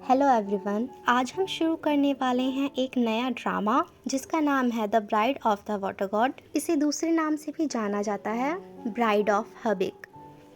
Hello everyone, आज हम शुरू करने वाले हैं एक नया ड्रामा जिसका नाम है the bride of the water God. इसे दूसरे नाम से भी जाना जाता है ब्राइड ऑफ हबिक।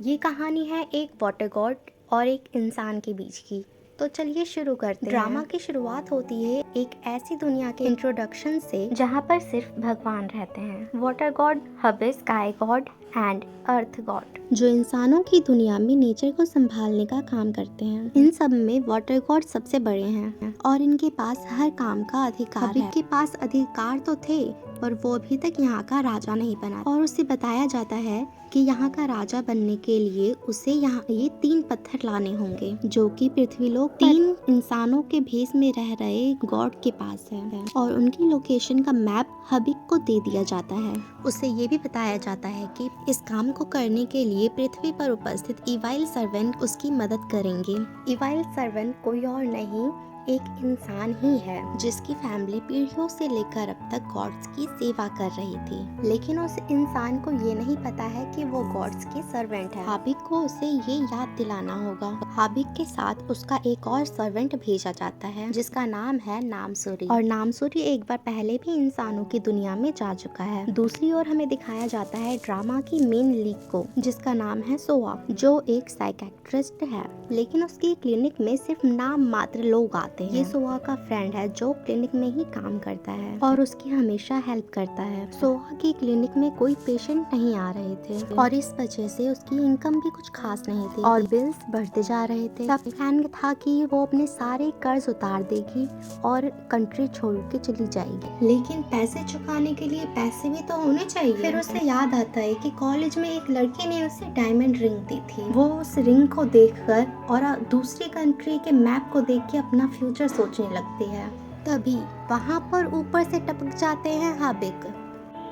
ये कहानी है एक वाटर गॉड और एक इंसान के बीच की। तो चलिए शुरू करते हैं। ड्रामा की शुरुआत होती है एक ऐसी दुनिया के इंट्रोडक्शन से जहाँ पर सिर्फ भगवान रहते हैं, water God, hobbies, sky God and earth God, जो इंसानों की दुनिया में नेचर को संभालने का काम करते हैं। इन सब में वाटर गॉड सबसे बड़े हैं और इनके पास हर काम का अधिकार है। के पास अधिकार तो थे पर वो अभी तक यहाँ का राजा नहीं बना और उसे बताया जाता है कि यहाँ का राजा बनने के लिए उसे यहाँ ये 3 पत्थर लाने होंगे जो कि पृथ्वी लोक 3 इंसानों के भेष में रह रहे गॉड के पास है और उनकी लोकेशन का मैप हबिक को दे दिया जाता है। उसे ये भी बताया जाता है कि इस काम को करने के लिए पृथ्वी पर उपस्थित इवाइल सर्वेंट उसकी मदद करेंगे। इवाइल सर्वेंट कोई और नहीं, एक इंसान ही है जिसकी फैमिली पीढ़ियों से लेकर अब तक गॉड्स की सेवा कर रही थी, लेकिन उस इंसान को ये नहीं पता है कि वो गॉड्स के सर्वेंट है। हाबिक को उसे ये याद दिलाना होगा। हाबिक के साथ उसका एक और सर्वेंट भेजा जाता है जिसका नाम है नामसूरी, और नामसूरी एक बार पहले भी इंसानों की दुनिया में जा चुका है। दूसरी ओर हमें दिखाया जाता है ड्रामा की मेन लीड को जिसका नाम है सोआ, जो एक साइकेट्रिस्ट है, लेकिन उसकी क्लिनिक में सिर्फ नाम मात्र लोग आते हैं। ये सोआ का फ्रेंड है जो क्लिनिक में ही काम करता है और उसकी हमेशा हेल्प करता है। सोआ की क्लिनिक में कोई पेशेंट नहीं आ रहे थे और इस वजह से उसकी इनकम भी कुछ खास नहीं थी और बिल्स बढ़ते जा रहे थे। तब प्लान था कि वो अपने सारे कर्ज उतार देगी और कंट्री छोड़ के चली जाएगी, लेकिन पैसे चुकाने के लिए पैसे भी तो होने चाहिए। फिर उसे याद आता है कि कॉलेज में एक लड़की ने उसे डायमंड रिंग दी थी। वो उस रिंग को देखकर और दूसरी कंट्री के मैप को देख के अपना फ्यूचर सोचने लगती है। तभी वहाँ पर ऊपर से टपक जाते हैं हाबिक।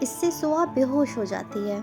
इससे सोआ बेहोश हो जाती है।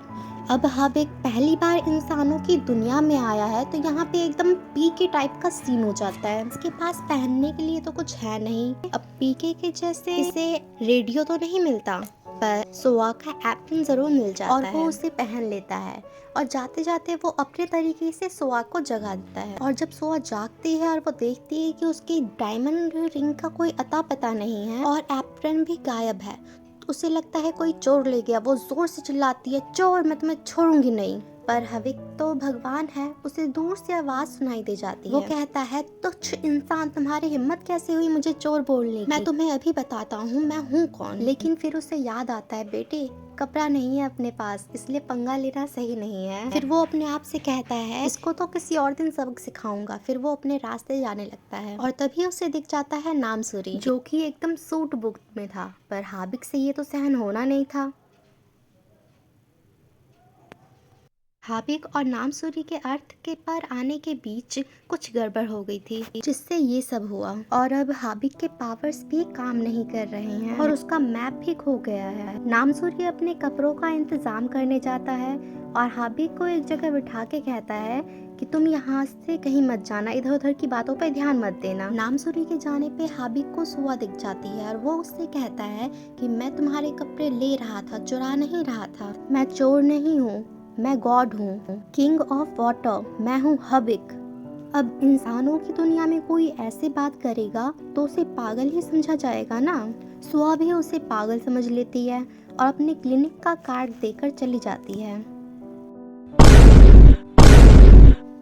अब हाबिक पहली बार इंसानों की दुनिया में आया है तो यहाँ पे एकदम पीके टाइप का सीन हो जाता है। इसके पास पहनने के लिए तो कुछ है नहीं। अब पीके के जैसे इसे रेडियो तो नहीं मिलता पर सोआ का एप्रन जरूर मिल जाता है और वो उसे पहन लेता है और जाते जाते वो अपने तरीके से सोआ को जगा देता है। और जब सोआ जागती है और वो देखती है कि उसकी डायमंड रिंग का कोई अता पता नहीं है और एप्रन भी गायब है, तो उसे लगता है कोई चोर ले गया। वो जोर से चिल्लाती है, चोर, मैं तुम्हें छोड़ूंगी नहीं। पर हबिक तो भगवान है, उसे दूर से आवाज सुनाई दे जाती है। वो कहता है, तुच्छ इंसान, तुम्हारी हिम्मत कैसे हुई मुझे चोर बोलने की? मैं तुम्हें अभी बताता हूँ मैं हूँ कौन। लेकिन फिर उसे याद आता है, बेटे कपड़ा नहीं है अपने पास, इसलिए पंगा लेना सही नहीं है। फिर वो अपने आप से कहता है, इसको तो किसी और दिन सबक सिखाऊंगा। फिर वो अपने रास्ते जाने लगता है और तभी उसे दिख जाता है नामसूरी, जो कि एकदम सूट बुक में था। पर हाबिक से ये तो सहन होना नहीं था। हाबिक और नामसूरी के अर्थ के पर आने के बीच कुछ गड़बड़ हो गई थी जिससे ये सब हुआ। और अब हाबिक के पावर्स भी काम नहीं कर रहे हैं और उसका मैप भी खो गया है। नामसूरी अपने कपड़ों का इंतजाम करने जाता है और हाबिक को एक जगह बिठा के कहता है कि तुम यहाँ से कहीं मत जाना, इधर उधर की बातों पर ध्यान मत देना। नामसूरी के जाने पे हाबिक को सोआ दिख जाती है और वो उससे कहता है कि मैं तुम्हारे कपड़े ले रहा था, चुरा नहीं रहा था। मैं चोर नहीं हूँ, मैं गॉड हूँ, किंग ऑफ वाटर, मैं हूँ हबिक। अब इंसानों की दुनिया में कोई ऐसे बात करेगा तो उसे पागल ही समझा जाएगा ना। सोआ भी उसे पागल समझ लेती है और अपने क्लिनिक का कार्ड देकर चली जाती है।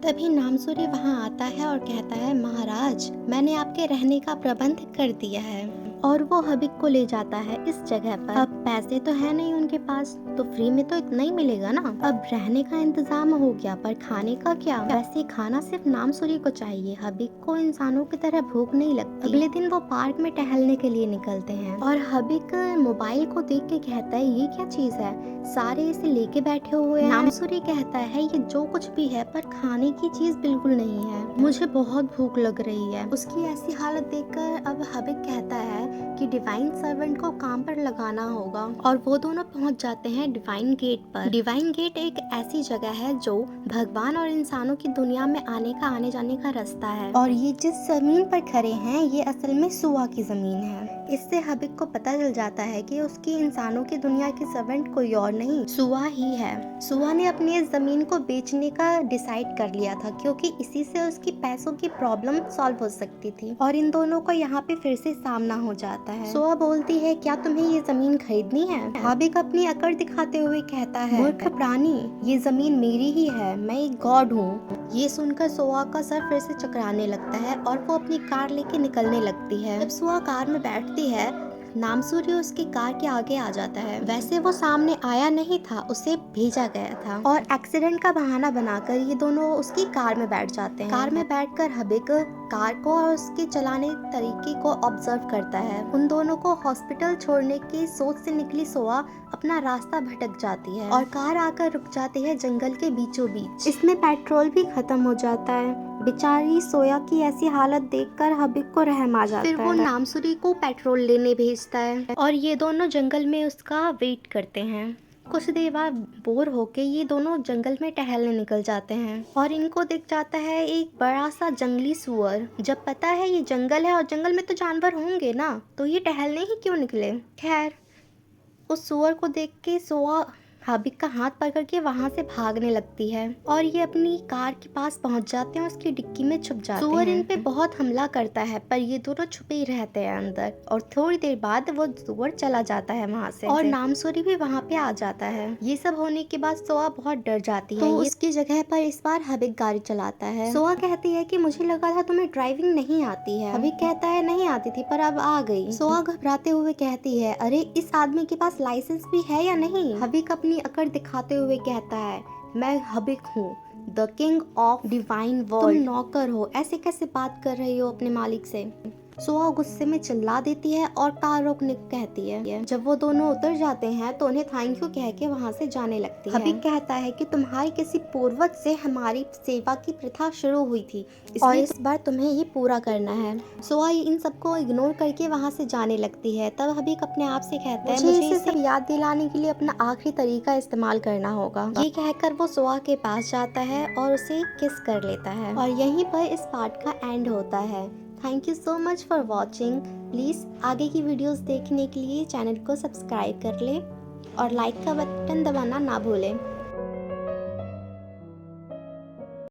तभी नामसूरी वहाँ आता है और कहता है, महाराज, मैंने आपके रहने का प्रबंध कर दिया है। और वो हबिक को ले जाता है इस जगह पर। अब पैसे तो है नहीं उनके पास, तो फ्री में तो इतना ही मिलेगा ना। अब रहने का इंतजाम हो गया, पर खाने का क्या? वैसे खाना सिर्फ नामसूरी को चाहिए, हबिक को इंसानों की तरह भूख नहीं लगती। अगले दिन वो पार्क में टहलने के लिए निकलते हैं और हबिक मोबाइल को देख के कहता है, ये क्या चीज है, सारे इसे लेके बैठे हुए हैं। नामसूरी कहता है, ये जो कुछ भी है पर खाने की चीज बिल्कुल नहीं है, मुझे बहुत भूख लग रही है। उसकी ऐसी हालत देखकर अब हबिक कहता है कि डिवाइन सर्वेंट को काम पर लगाना होगा और वो दोनों पहुंच जाते हैं डिवाइन गेट पर। डिवाइन गेट एक ऐसी जगह है जो भगवान और इंसानों की दुनिया में आने जाने का रास्ता है और ये जिस जमीन पर खड़े हैं ये असल में सोआ की जमीन है। इससे हबिक को पता चल जाता है कि उसकी इंसानों की दुनिया की सर्वेंट कोई और नहीं, सुआ ही है। सुआ ने अपनी इस जमीन को बेचने का डिसाइड कर लिया था क्योंकि इसी से उसकी पैसों की प्रॉब्लम सॉल्व हो सकती थी। और इन दोनों को यहाँ पे फिर से सामना हो जाता है। सुआ बोलती है, क्या तुम्हें ये जमीन खरीदनी है? हबिक अपनी अकड़ दिखाते हुए कहता है, मूर्ख प्राणी, ये जमीन मेरी ही है, मैं एक गॉड हूँ। ये सुनकर सुआ का सर फिर से चकराने लगता है और वो अपनी कार लेके निकलने लगती है। जब सुआ कार में बैठती है, नामसूरी उसकी कार के आगे आ जाता है। वैसे वो सामने आया नहीं था, उसे भेजा गया था। और एक्सीडेंट का बहाना बनाकर ये दोनों उसकी कार में बैठ जाते हैं। कार में बैठकर हबिक कार को और उसके चलाने तरीके को ऑब्जर्व करता है। उन दोनों को हॉस्पिटल छोड़ने की सोच से निकली सोआ अपना रास्ता भटक जाती है और कार आकर रुक जाती है जंगल के बीचों बीच। इसमें पेट्रोल भी खत्म हो जाता है। बेचारी सोया की ऐसी हालत देखकर हबिक को रहम आ जाता है। फिर वो नामसूरी को पेट्रोल लेने भेजता है और ये दोनों जंगल में उसका वेट करते हैं। कुछ देर बाद बोर होके ये दोनों जंगल में टहलने निकल जाते हैं और इनको दिख जाता है एक बड़ा सा जंगली सुअर। जब पता है ये जंगल है और जंगल में तो जानवर होंगे ना, तो ये टहलने ही क्यों निकले। खैर, उस सुअर को देख के सोआ हबिक का हाथ पकड़ के वहाँ से भागने लगती है और ये अपनी कार के पास पहुँच जाते हैं, उसकी डिक्की में छुप जाते हैं। सुअर इन पे बहुत हमला करता है पर ये दोनों छुपे ही रहते हैं अंदर और थोड़ी देर बाद वो सुअर चला जाता है वहाँ से और नामसूरी भी वहाँ पे आ जाता है। ये सब होने के बाद सोआ बहुत डर जाती है। तो उसकी जगह पर इस बार हबिक गाड़ी चलाता है। सोआ कहती है कि मुझे लगा था तुम्हें ड्राइविंग नहीं आती है। हबिक कहता है नहीं आती थी पर अब आ गई। सोआ घबराते हुए कहती है, अरे इस आदमी के पास लाइसेंस भी है या नहीं? हबिक अपनी अकड़ दिखाते हुए कहता है, मैं हबिक हूँ, the king of divine world. तुम नौकर हो, ऐसे कैसे बात कर रही हो अपने मालिक से? सोआ गुस्से में चिल्ला देती है और कार रोकने को कहती है। जब वो दोनों उतर जाते हैं तो उन्हें थैंक यू कह के वहाँ से जाने लगती है। हबिक कहता है कि तुम्हारी किसी पूर्वज से हमारी सेवा की प्रथा शुरू हुई थी और इस बार तुम्हें ये पूरा करना है। सोआ इन सबको इग्नोर करके वहाँ से जाने लगती है। तब हबिक अपने आप से कहता है, मुझे इसे सब याद दिलाने के लिए अपना आखिरी तरीका इस्तेमाल करना होगा। ये कहकर वो सोआ के पास जाता है और उसे किस कर लेता है और यहीं पर इस पार्ट का एंड होता है। Thank you so much for watching. Please आगे की वीडियोस देखने के लिए चैनल को सब्सक्राइब कर लें और लाइक का बटन दबाना ना भूलें।